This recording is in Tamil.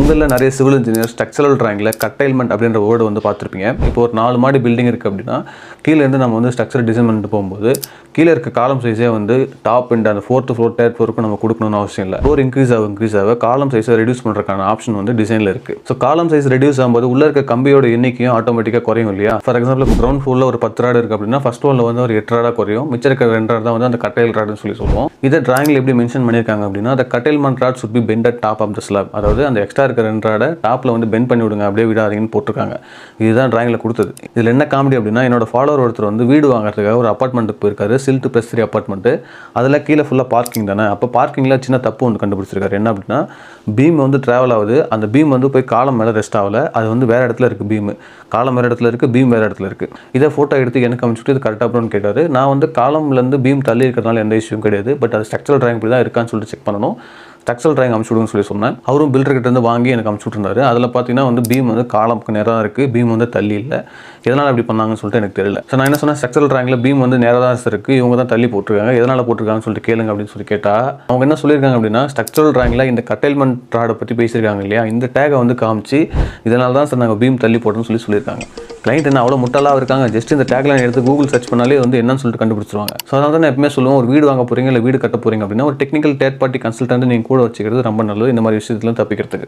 உங்களில் நிறைய சிவில் இன்ஜினியர் ஸ்ட்ரக்சரல் டிராயிங்கில் கட்டைல்மெண்ட் அப்படின்ற வேர்டு வந்து பார்த்துருப்பீங்க. இப்போ ஒரு 4 மாடி பில்டிங் இருக்குது அப்படின்னா கீழேருந்து நம்ம வந்து ஸ்ட்ரக்சர் டிசைன் பண்ணிட்டு போகும்போது கீழே இருக்க காலம் சைஸே வந்து டாப் அண்ட் அந்த 4th ஃப்ளோர் 3rd ஃப்ளோருக்கு நம்ம கொடுக்கணும்னு அவசியம் இல்லை. ஃப்ளோர் இன்க்ரீஸ் ஆக காலம் சைஸை ரெடியூஸ் பண்ணுறதுக்கான ஆப்ஷன் வந்து டிசைனில் இருக்குது. ஸோ காலம் சைஸ் ரெடியூஸ் ஆகும்போது உள்ள இருக்க கம்பியோட எண்ணிக்கையும் ஆட்டோமேட்டிக்காக குறையும் இல்லையா? ஃபார் எக்ஸாம்பிள் இப்போ கிரவுண்ட் ஃப்ளோரில் ஒரு 10 ராடு இருக்குது அப்படின்னா ஃபர்ஸ்ட் ஃப்ளோரில் வந்து ஒரு 8 ராடாக குறையும். மிச்சம் இருக்க 2 ராடு தான் வந்து அந்த கட்டைல் ராடுன்னு சொல்லுவோம். இதை டிராயிங்கில் எப்படி மென்ஷன் பண்ணியிருக்காங்க அப்படின்னா அந்த curtailment rod should be bent at top of the slab. அதாவது அந்த எக்ஸ்ட்ரா இருக்க 2 ராடை டாப்பில் வந்து பெண்ட் பண்ணி விடுங்க, அப்படியே விடாதீங்கன்னு போட்டிருக்காங்க. இதுதான் டிராயிங்கில் கொடுத்தது. இதில் என்ன காமெடி அப்படின்னா என்னோட ஃபாலோவர் ஒருத்தர் வந்து வீடு வாங்குறதுக்காக ஒரு அப்பார்ட்மெண்ட்டுக்கு போயிருக்காரு. Silt +3 apartment. அதில் கீழே ஃபுல்லாக பார்க்கிங் தானே. அப்போ பார்க்கிங்கில் சின்ன தப்பு ஒன்று கண்டுபிடிச்சிருக்காரு. என்ன அப்படின்னா பீம் வந்து ட்ராவல் ஆகுது. அந்த பீம் வந்து போய் காலம் மேலே ரெஸ்ட் ஆகலை. அது வந்து வேறு இடத்துல இருக்குது. பீம் காலம் வேறு இடத்துல இருக்குது, பீம் வேறு இடத்துல இருக்குது. இதை ஃபோட்டோ எடுத்து எனக்கு அனுப்பிச்சுட்டு இது கரெக்டாக அப்புறம்னு கேட்டார். நான் வந்து காலம்லேருந்து பீம் தள்ளி இருக்கிறதுனால எந்த இஷ்யூவும் கிடையாது. பட் அது ஸ்ட்ரக்சரல் டிராயிங் இப்படி தான் இருக்கான்னு சொல்லிட்டு செக் பண்ணணும். ஸ்ட்ரக்சரல் டிராயிங் அனுப்பிச்சு விடுன்னு சொல்லி சொன்னேன். அவரும் பில்டர்கிட்ட இருந்து வாங்கி எனக்கு அனுப்பிச்சு விட்டுருந்தாரு. அதில் பார்த்தீங்கன்னா வந்து பீம் வந்து காலம்க்கு நேராக தான் இருக்குது, பீம் வந்து தள்ளி இல்லை. எதனால் அப்படி பண்ணாங்கன்னு சொல்லிட்டு எனக்கு தெரியல. ஸோ நான் என்ன சொன்னேன், ஸ்ட்ரக்சரல் டிராயிங்கில் பீம் வந்து நேராக தான் இருக்குது, இவங்க தான் தள்ளி போட்டிருக்காங்க, எதனால் போட்டிருக்காங்கன்னு சொல்லிட்டு கேளுங்க அப்படின்னு சொல்லி கேட்டால் அவங்க என்ன சொல்லியிருக்காங்க அப்படின்னா ஸ்ட்ரக்சரல் டிராயிங்கில் இந்த கட்டைல்மெண்ட் ராடை பற்றி பேசியிருக்காங்க இல்லையா, இந்த டேகை வந்து காமிச்சு இதனால தான் சார் நாங்கள் பீம் தள்ளி போட்டோம்னு சொல்லியிருக்காங்க. கிளைண்ட் என்ன அவ்வளோ முட்டாளாக இருக்காங்க, ஜஸ்ட் இந்த டேக்லைன் எடுத்து கூகுள் சர்ச் பண்ணாலே வந்து என்னன்னு சொல்லிட்டு கண்டுபிடிச்சிருவாங்க. ஸோ அதனால தான் நான் எப்பவுமே சொல்லுவேன், ஒரு வீடு வாங்க போகிறீங்க இல்லை வீடு கட்ட போகிறீங்க அப்படின்னா ஒரு டெக்னிக்கல் தேர்ட் பார்ட்டி கன்சல்டன்ட் நீங்கள் கூட வச்சுக்கிறது ரொம்ப நல்லது, இந்த மாதிரி விஷயத்துலாம் தப்பிக்கிறதுக்கு.